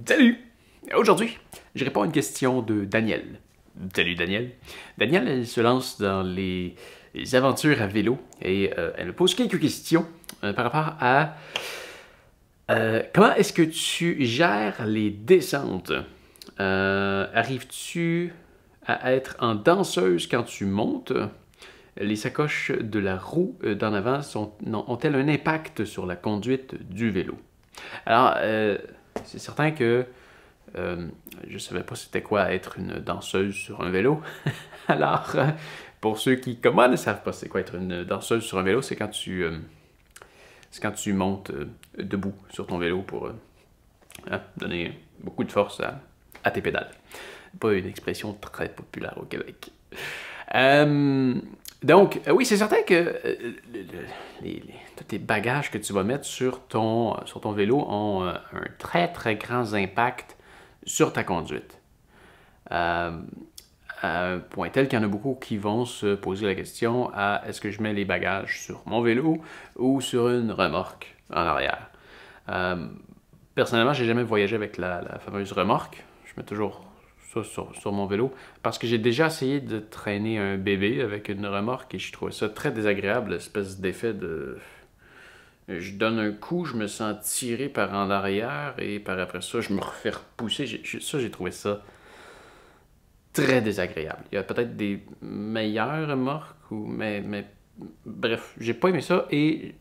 Salut! Aujourd'hui, je réponds à une question de Daniel. Salut Daniel. Daniel, elle se lance dans les aventures à vélo et elle me pose quelques questions par rapport à comment est-ce que tu gères les descentes? Arrives-tu à être en danseuse quand tu montes? Les sacoches de la roue d'en avant ont-elles un impact sur la conduite du vélo? Alors, c'est certain que je ne savais pas c'était quoi être une danseuse sur un vélo. Alors, pour ceux qui, comme moi, ne savent pas c'est quoi être une danseuse sur un vélo, c'est quand tu montes debout sur ton vélo pour donner beaucoup de force à tes pédales. Pas une expression très populaire au Québec. Donc, oui, c'est certain que tous les bagages que tu vas mettre sur ton vélo ont un très, très grand impact sur ta conduite. À un point tel qu'il y en a beaucoup qui vont se poser la question à est-ce que je mets les bagages sur mon vélo ou sur une remorque en arrière. Personnellement, j'ai jamais voyagé avec la fameuse remorque. Je mets toujours ça sur mon vélo parce que j'ai déjà essayé de traîner un bébé avec une remorque et je trouvais ça très désagréable, l'espèce d'effet de... Je donne un coup, je me sens tiré par en arrière et par après ça, je me refais repousser. J'ai trouvé ça très désagréable. Il y a peut-être des meilleures remorques, mais bref, j'ai pas aimé ça et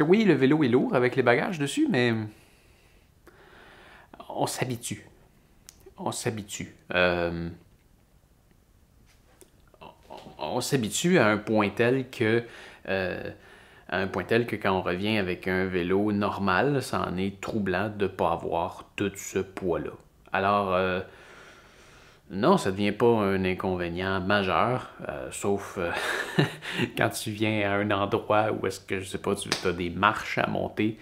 oui, le vélo est lourd avec les bagages dessus, mais on s'habitue. On s'habitue. On s'habitue à un point tel que quand on revient avec un vélo normal, ça en est troublant de ne pas avoir tout ce poids-là. Alors, non, ça ne devient pas un inconvénient majeur, sauf quand tu viens à un endroit où est-ce que, je sais pas, tu as des marches à monter,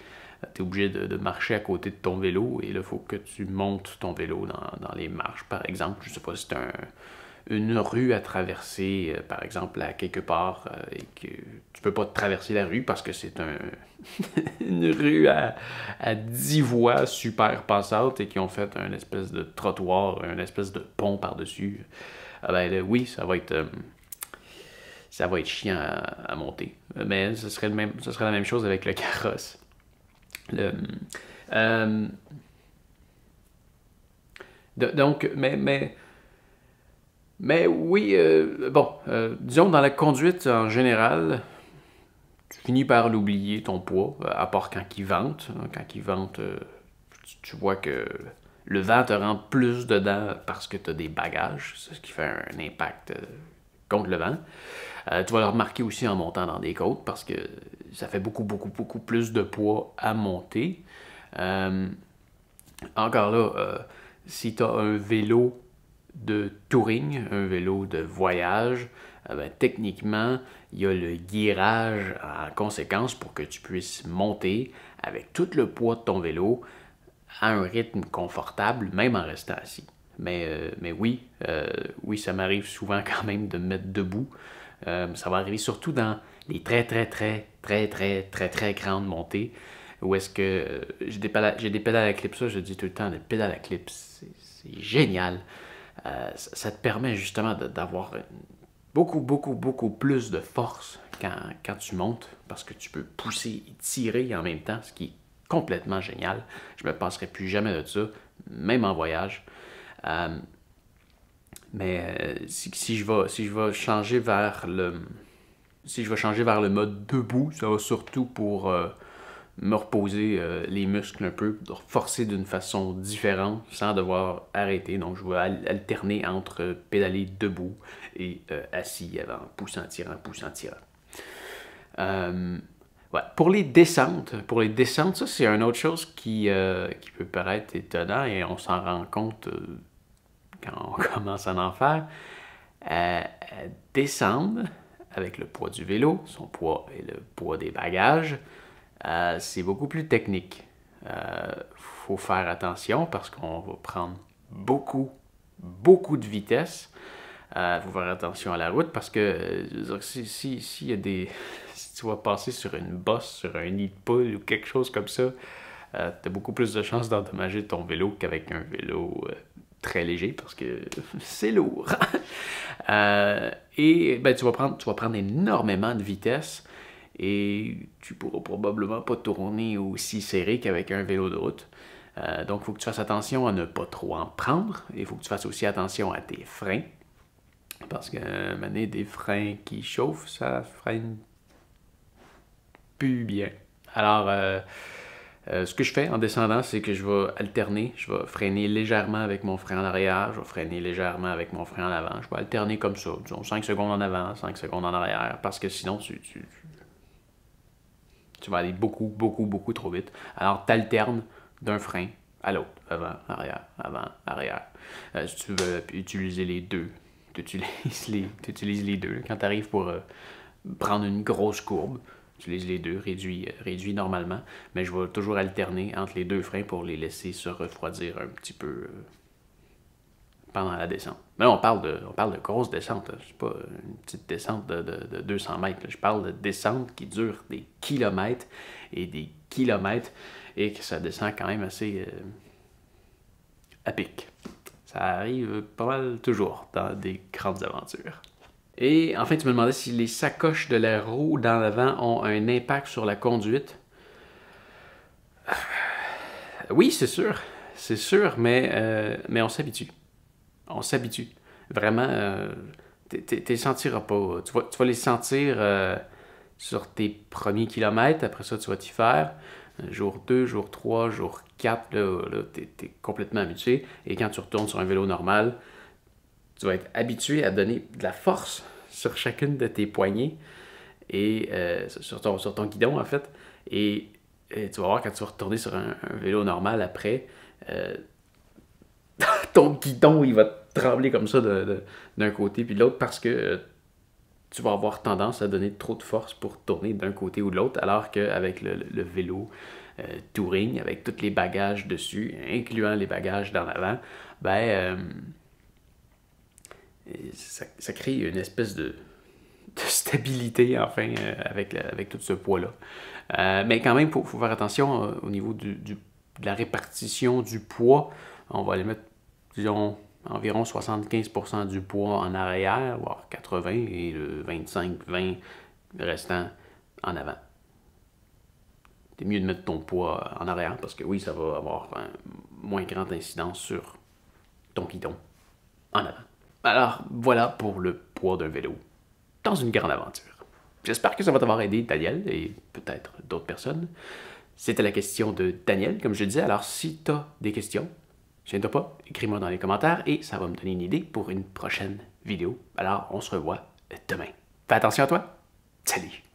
tu es obligé de marcher à côté de ton vélo, et là, il faut que tu montes ton vélo dans les marches, par exemple. Je sais pas si c'est une rue à traverser, par exemple, à quelque part, et que tu peux pas traverser la rue parce que c'est une rue à 10 voies super passantes et qui ont fait un espèce de trottoir, un espèce de pont par-dessus. Ah ben là, oui, ça va être chiant à monter. Mais ce serait la même chose avec le carrosse. Donc, mais oui, disons dans la conduite en général, tu finis par l'oublier ton poids, à part quand il vente. Quand il vente, tu vois que le vent te rend plus dedans parce que tu as des bagages, c'est ce qui fait un impact contre le vent. Tu vas le remarquer aussi en montant dans des côtes parce que ça fait beaucoup, beaucoup, beaucoup plus de poids à monter. Encore là, si tu as un vélo de touring, un vélo de voyage, ben, techniquement, il y a le guirage en conséquence pour que tu puisses monter avec tout le poids de ton vélo à un rythme confortable, même en restant assis. Mais oui, ça m'arrive souvent quand même de me mettre debout. Ça va arriver surtout dans les très, très, très, très, très, très, très grandes montées où est-ce que j'ai des pédales à clip, ça, je dis tout le temps, les pédales à clip, c'est génial. Ça te permet justement d'avoir beaucoup, beaucoup, beaucoup plus de force quand tu montes parce que tu peux pousser et tirer en même temps, ce qui est complètement génial. Je me passerai plus jamais de ça, même en voyage. Mais si je vais changer vers le mode debout, ça va surtout pour me reposer les muscles un peu, de forcer d'une façon différente sans devoir arrêter. Donc, je vais alterner entre pédaler debout et assis avant, poussant, tirant. Ouais. Pour les descentes, ça, c'est une autre chose qui peut paraître étonnant et on s'en rend compte quand on commence à en faire. Descendre avec le poids du vélo, son poids et le poids des bagages, c'est beaucoup plus technique. Faut faire attention parce qu'on va prendre beaucoup, beaucoup de vitesse. Faut faire attention à la route parce que s'il y a des... si tu vas passer sur une bosse, sur un nid de poule ou quelque chose comme ça, tu as beaucoup plus de chances d'endommager ton vélo qu'avec un vélo très léger parce que c'est lourd. Et ben, tu vas prendre énormément de vitesse et tu pourras probablement pas tourner aussi serré qu'avec un vélo de route. Donc, il faut que tu fasses attention à ne pas trop en prendre. Il faut que tu fasses aussi attention à tes freins. Parce que mener des freins qui chauffent, ça freine plus bien. Alors, ce que je fais en descendant, c'est que je vais alterner. Je vais freiner légèrement avec mon frein en arrière. Je vais freiner légèrement avec mon frein en avant. Je vais alterner comme ça. Disons 5 secondes en avant, 5 secondes en arrière. Parce que sinon, tu vas aller beaucoup trop vite. Alors, tu alternes d'un frein à l'autre. Avant, arrière. Si tu veux utiliser les deux, tu utilises les deux. Quand tu arrives pour prendre une grosse courbe, tu utilises les deux, réduit normalement. Mais je vais toujours alterner entre les deux freins pour les laisser se refroidir un petit peu pendant la descente. Mais là, on parle de grosse descente. C'est pas une petite descente de 200 mètres. Là. Je parle de descente qui dure des kilomètres et des kilomètres et que ça descend quand même assez à pic. Ça arrive pas mal toujours dans des grandes aventures. Et enfin, tu me demandais si les sacoches de la roue dans l'avant ont un impact sur la conduite. Oui, c'est sûr, mais on s'habitue. On s'habitue. Vraiment, t'es sentiras pas. Tu vas les sentir sur tes premiers kilomètres. Après ça, tu vas t'y faire. Jour 2, jour 3, jour 4, là t'es complètement habitué. Et quand tu retournes sur un vélo normal, tu vas être habitué à donner de la force sur chacune de tes poignées et sur ton guidon, en fait. Et tu vas voir, quand tu vas retourner sur un vélo normal après, ton guidon, il va trembler comme ça d'un côté puis de l'autre parce que tu vas avoir tendance à donner trop de force pour tourner d'un côté ou de l'autre, alors qu'avec le vélo touring, avec tous les bagages dessus, incluant les bagages dans l'avant, ben, ça crée une espèce de stabilité, enfin, avec tout ce poids-là. Mais quand même, il faut faire attention au niveau de la répartition du poids. On va aller mettre, disons, environ 75% du poids en arrière, voire 80%, et le 25-20% restant en avant. C'est mieux de mettre ton poids en arrière parce que oui, ça va avoir un moins grande incidence sur ton guidon en avant. Alors, voilà pour le poids d'un vélo dans une grande aventure. J'espère que ça va t'avoir aidé, Daniel, et peut-être d'autres personnes. C'était la question de Daniel, comme je le disais. Alors, si tu as des questions, gêne-toi pas, écris-moi dans les commentaires et ça va me donner une idée pour une prochaine vidéo. Alors, on se revoit demain. Fais attention à toi. Salut!